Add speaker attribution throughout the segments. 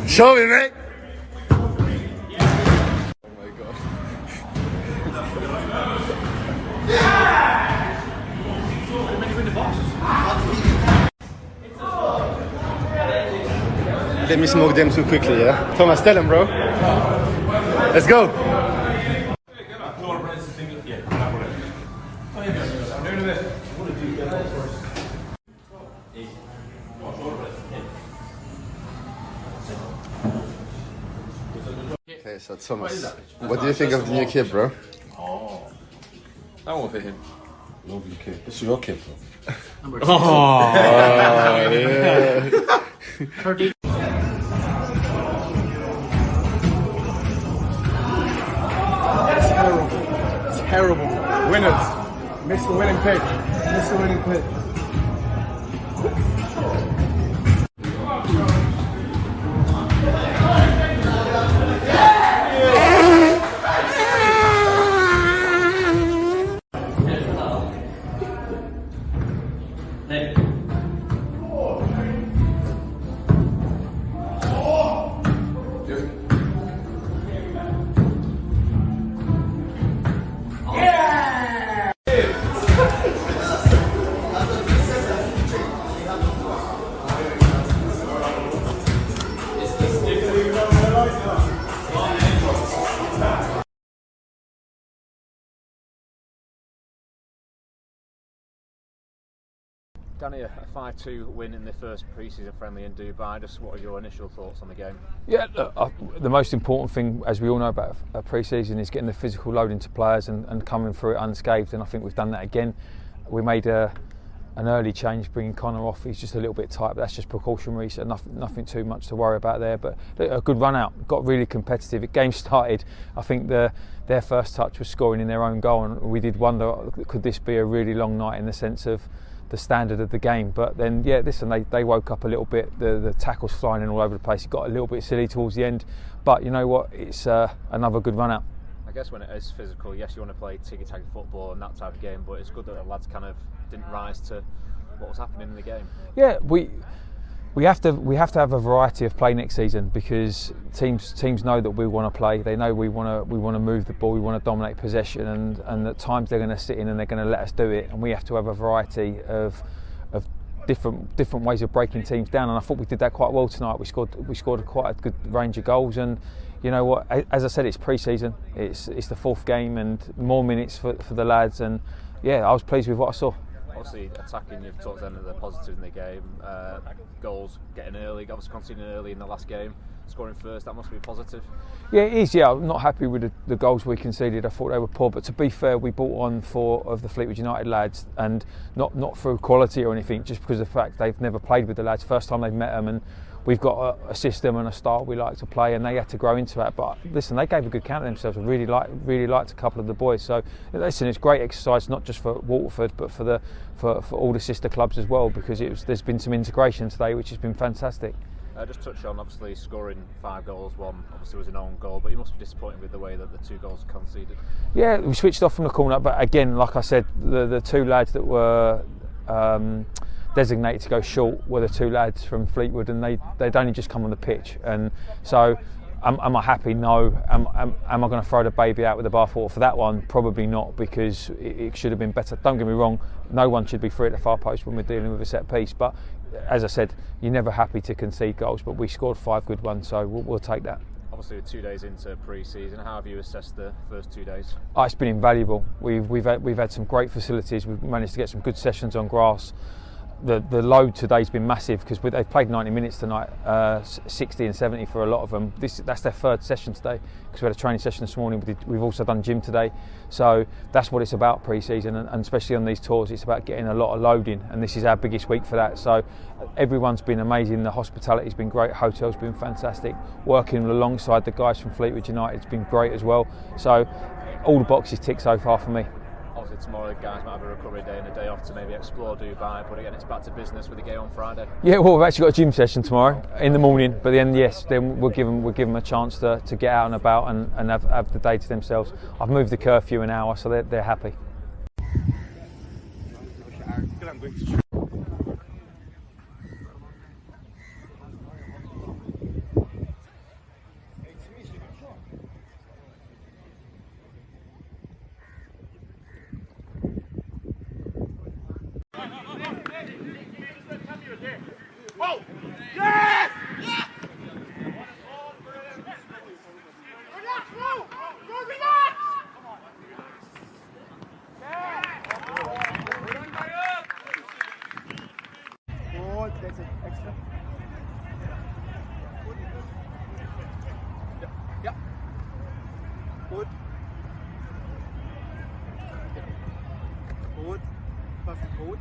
Speaker 1: Show me, mate.
Speaker 2: Oh my god.
Speaker 1: Let me smoke them too quickly, yeah? Thomas, tell him, bro. Let's go. Okay, so Thomas, what do you think of the new kid, bro?
Speaker 2: Oh, that won't fit him.
Speaker 3: Lovely kid. It's your kid, bro.
Speaker 1: Oh, yeah.
Speaker 3: Terrible. Winners. Missed the winning pitch. Missed the winning pitch.
Speaker 4: Danny, a 5-2 win in the first pre-season friendly in Dubai. Just what are your initial thoughts on the game?
Speaker 5: Yeah, the most important thing, as we all know about pre-season, is getting the physical load into players and coming through it unscathed, and I think we've done that again. We made an early change, bringing Connor off. He's just a little bit tight, but that's just precautionary, so nothing too much to worry about there. But a good run out, got really competitive. The game started, I think their first touch was scoring in their own goal, and we did wonder, could this be a really long night in the sense of the standard of the game. But then, yeah, listen, they woke up a little bit. The tackles flying in all over the place. It got a little bit silly towards the end, but you know what? It's another good run out.
Speaker 4: I guess when it is physical, yes, you want to play tiki-taka football and that type of game, but it's good that the lads kind of didn't rise to what was happening in the game.
Speaker 5: Yeah, we have to have a variety of play next season, because teams know that we want to play. They know we want to move the ball, we want to dominate possession, and at times they're going to sit in and they're going to let us do it, and we have to have a variety of different ways of breaking teams down. And I thought we did that quite well tonight. We scored quite a good range of goals, and you know what? As I said, it's pre-season. It's the fourth game, and more minutes for the lads. And yeah, I was pleased with what I saw.
Speaker 4: Obviously, attacking, you've talked then of the positives in the game. Goals getting early, obviously conceding early in the last game. scoring first, that must be positive.
Speaker 5: Yeah, it is. Yeah, I'm not happy with the goals we conceded. I thought they were poor, but to be fair, we brought on 4 of the Fleetwood United lads, and not through quality or anything, just because of the fact they've never played with the lads. First time they've met them, and we've got a system and a style we like to play, and they had to grow into that. But listen, they gave a good count of themselves. I really liked a couple of the boys. So listen, it's great exercise, not just for Waterford, but for all the sister clubs as well, because there's been some integration today, which has been fantastic.
Speaker 4: Just touch on obviously scoring 5 goals. One obviously was an own goal, but you must be disappointed with the way that the 2 goals were conceded. Yeah, we switched off from the corner, but again, like I said, the 2 lads that were designated to go short were the 2 lads from Fleetwood, and they'd only just come on the pitch. And so, am I happy? No. Am I going to throw the baby out with the bathwater for that one? Probably not, because it should have been better. Don't get me wrong, no one should be free at the far post when we're dealing with a set piece, but as I said, you're never happy to concede goals, but we scored 5 good ones, so we'll take that. Obviously, we're 2 days into pre-season. How have you assessed the first 2 days? It's been invaluable. We've had some great facilities. We've managed to get some good sessions on grass. The load today's been massive, because they've played 90 minutes tonight, 60 and 70 for a lot of them. That's their 3rd session today, because we had a training session this morning. We've also done gym today, so that's what it's about pre-season, and especially on these tours, it's about getting a lot of loading, and this is our biggest week for that. So everyone's been amazing. The hospitality's been great. Hotel's been fantastic. Working alongside the guys from Fleetwood United has been great as well. So all the boxes tick so far for me. Obviously tomorrow the guys might have a recovery day and a day off to maybe explore Dubai, but again it's back to business with the game on Friday. Yeah, well, we've actually got a gym session tomorrow in the morning, but then we'll give them a chance to get out and about and have the day to themselves. I've moved the curfew an hour, so they're happy.
Speaker 3: Gut. Gut. Perfekt gut.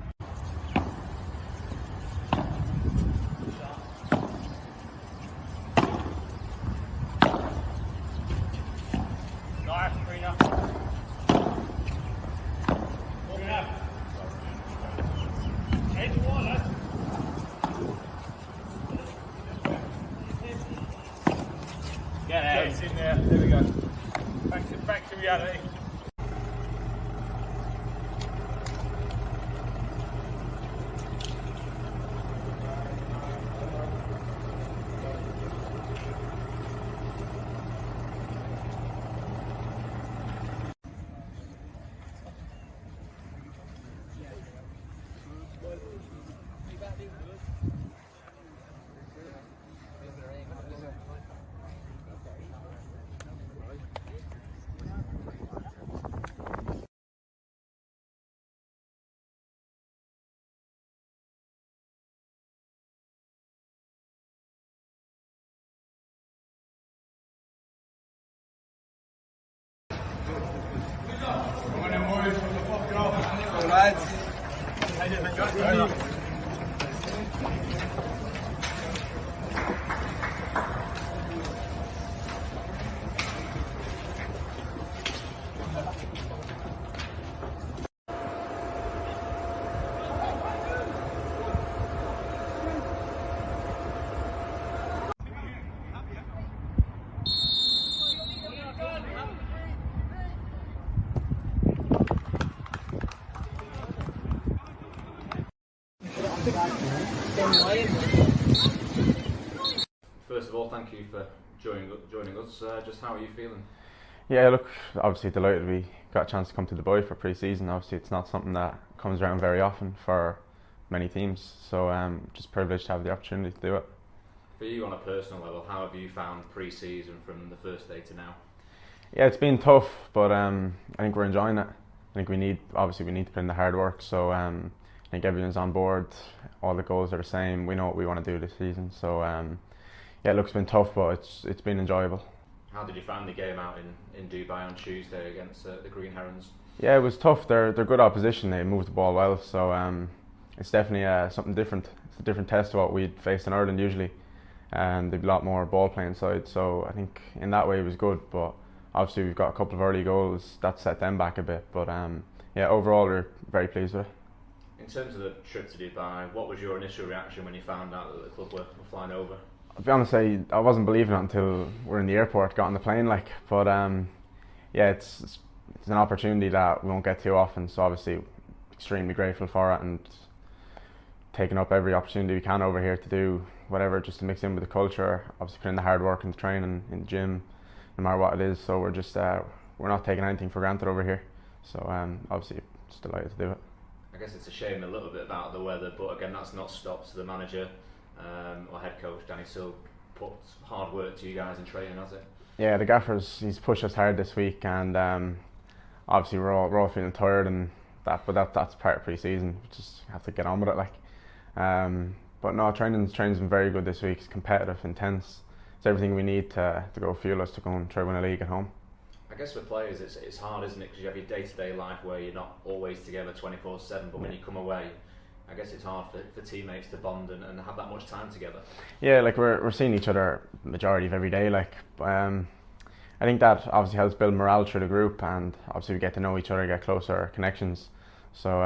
Speaker 3: Nice, Rena. Get it in there. There we go. Back to reality.
Speaker 4: First of all, thank you for joining us. Just how are you feeling?
Speaker 6: Yeah, look, obviously delighted we got a chance to come to Dubai for pre-season. Obviously it's not something that comes around very often for many teams, so just privileged to have the opportunity to do it.
Speaker 4: For you on a personal level, how have you found pre-season from the first day to now?
Speaker 6: Yeah, it's been tough, but I think we're enjoying it. I think we need to put in the hard work, so I think everyone's on board, all the goals are the same, we know what we want to do this season, so yeah, look, it's been tough, but it's been enjoyable.
Speaker 4: How did you find the game out in Dubai on Tuesday against the Green Herons?
Speaker 6: Yeah, it was tough. They're good opposition. They moved the ball well, so it's definitely something different. It's a different test to what we'd faced in Ireland usually. They've a lot more ball playing side, so I think in that way it was good. But obviously we've got a couple of early goals that set them back a bit. But yeah, overall we're very pleased with it.
Speaker 4: In terms of the trip to Dubai, what was your initial reaction when you found out that the club were flying over?
Speaker 6: I'll be honest, I wasn't believing it until we're in the airport, got on the plane, like. But yeah, it's an opportunity that we won't get too often. So obviously, extremely grateful for it and taking up every opportunity we can over here to do whatever, just to mix in with the culture. Obviously, put in the hard work and training in the gym, no matter what it is. So we're just we're not taking anything for granted over here. So obviously, just delighted to do it.
Speaker 4: I guess it's a shame a little bit about the weather, but again, that's not stopped the manager or head coach Danny Silk put hard work to you guys in training, has it?
Speaker 6: Yeah, the gaffers, he's pushed us hard this week, and obviously we're all feeling tired and that, but that's part of pre-season. We just have to get on with it, like. But no, training's been very good this week. It's competitive, intense. It's everything we need to go fuel us to go and try win a league at home.
Speaker 4: I guess for players it's hard, isn't it? Because you have your day-to-day life where you're not always together 24/7, but when you come away, I guess it's hard for teammates to bond and have that much time together.
Speaker 6: Yeah, like we're seeing each other majority of every day. Like I think that obviously helps build morale through the group, and obviously we get to know each other, get closer connections. So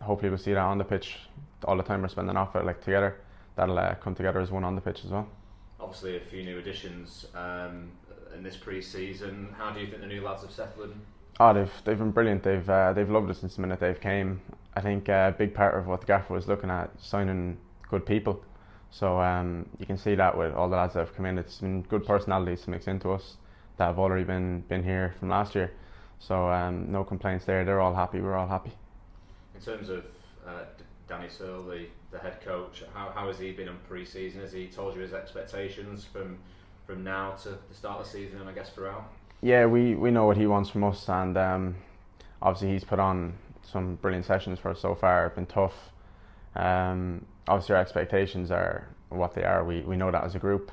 Speaker 6: hopefully we'll see that on the pitch all the time we're spending off it, like together. That'll come together as one on the pitch as well.
Speaker 4: Obviously a few new additions in this pre-season. How do you think the new lads have settled in?
Speaker 6: Oh, they've been brilliant. They've loved us since the minute they've came. I think a big part of what the gaffer was looking at, signing good people. So you can see that with all the lads that have come in. It's been good personalities to mix into us that have already been here from last year. So no complaints there. They're all happy. We're all happy.
Speaker 4: In terms of Danny Searle, the head coach, how has he been in pre-season? Has he told you his expectations from now to the start of the season and I guess throughout?
Speaker 6: Yeah, we know what he wants from us, and obviously he's put on some brilliant sessions for us so far. It's been tough. Obviously our expectations are what they are. We know that as a group.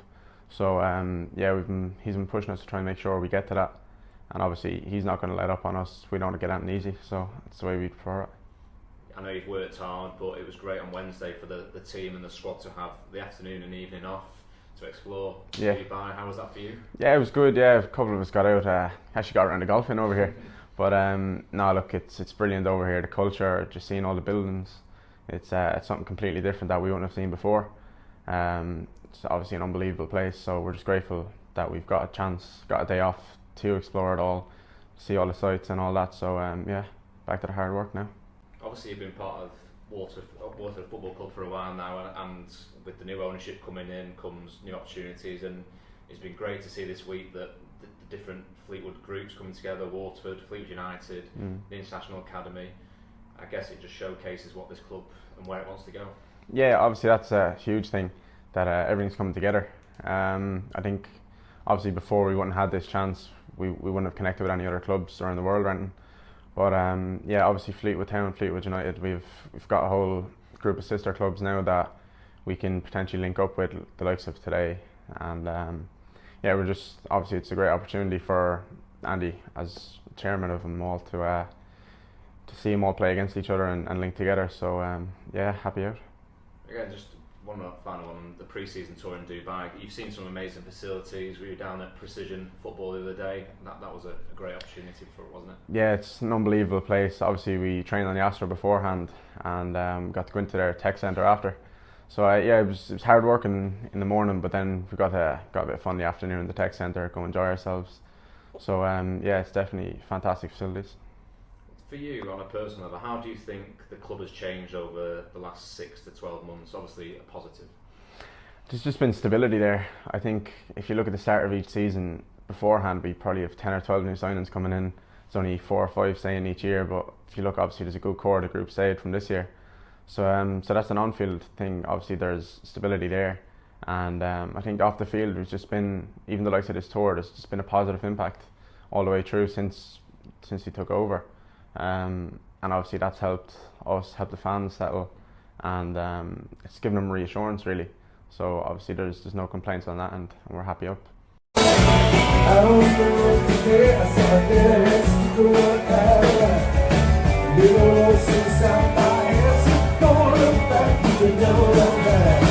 Speaker 6: So yeah, he's been pushing us to try and make sure we get to that. And obviously he's not going to let up on us. We don't want to get anything easy, so that's the way we prefer it.
Speaker 4: I know you've worked hard, but it was great on Wednesday for the team and the squad to have the afternoon and evening off to explore Dubai. How was that for you? Yeah,
Speaker 6: it was good. Yeah, a couple of us got out. Actually got around the golfing over here. But no, look, it's brilliant over here. The culture, just seeing all the buildings, it's something completely different that we wouldn't have seen before. It's obviously an unbelievable place. So we're just grateful that we've got a day off to explore it all, see all the sights and all that. So yeah, back to the hard work now.
Speaker 4: Obviously you've been part of Waterford Football Club for a while now, and with the new ownership coming in comes new opportunities, and it's been great to see this week that the different Fleetwood groups coming together, Waterford, Fleetwood United, the International Academy. I guess it just showcases what this club and where it wants to go. Yeah,
Speaker 6: obviously that's a huge thing, that everything's coming together. I think obviously before we wouldn't have had this chance, we wouldn't have connected with any other clubs around the world or anything. But yeah, obviously Fleetwood Town, Fleetwood United, we've got a whole group of sister clubs now that we can potentially link up with, the likes of today. And yeah, we're just, obviously it's a great opportunity for Andy as chairman of them all to see them all play against each other and link together. So yeah, happy out.
Speaker 4: Again, just one final one, the pre-season tour in Dubai. You've seen some amazing facilities. We were down at Precision Football the other day. That was a great opportunity for it, wasn't it? Yeah, it's an unbelievable place. Obviously we trained on the Astra beforehand and got to go into their tech centre after. So yeah, it was hard work in the morning, but then we got a bit of fun in the afternoon in the tech centre, go enjoy ourselves. So yeah, it's definitely fantastic facilities. For you, on a personal level, how do you think the club has changed over the last 6 to 12 months? Obviously a positive. There's just been stability there. I think if you look at the start of each season beforehand, we probably have 10 or 12 new signings coming in. There's only 4 or 5 staying each year, but if you look, obviously there's a good core of the group stayed from this year. So so that's an on-field thing. Obviously there's stability there, and I think off the field there's just been, even the likes of this tour, there's just been a positive impact all the way through since he took over. And obviously that's helped us, helped the fans settle, and it's given them reassurance really.
Speaker 6: So obviously there's no complaints on that, and we're happy up.
Speaker 7: I don't know what to say, I saw this, you know, little since I'm by, it's gonna look back, you know that.